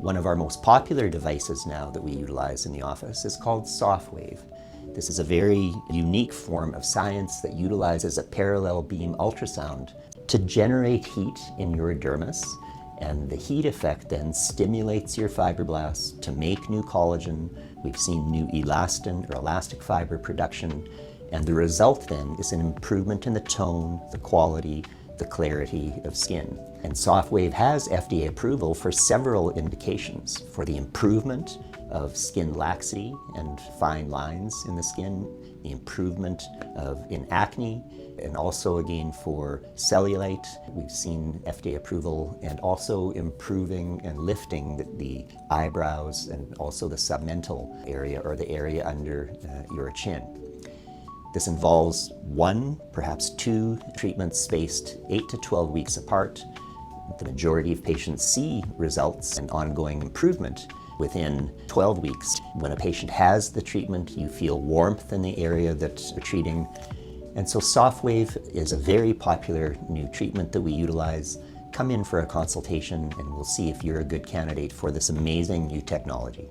One of our most popular devices now that we utilize in the office is called Sofwave. This is a very unique form of science that utilizes a parallel beam ultrasound to generate heat in your dermis, and the heat effect then stimulates your fibroblasts to make new collagen. We've seen new elastin or elastic fiber production, and the result then is an improvement in the tone, the quality, the clarity of skin. And Sofwave has FDA approval for several indications for the improvement of skin laxity and fine lines in the skin, the improvement in acne, and also again for cellulite. We've seen FDA approval, and also improving and lifting the eyebrows and also the submental area, or the area under your chin. This involves 1, perhaps 2 treatments spaced 8 to 12 weeks apart. The majority of patients see results and ongoing improvement within 12 weeks. When a patient has the treatment, you feel warmth in the area that you're treating. And so Sofwave is a very popular new treatment that we utilize. Come in for a consultation and we'll see if you're a good candidate for this amazing new technology.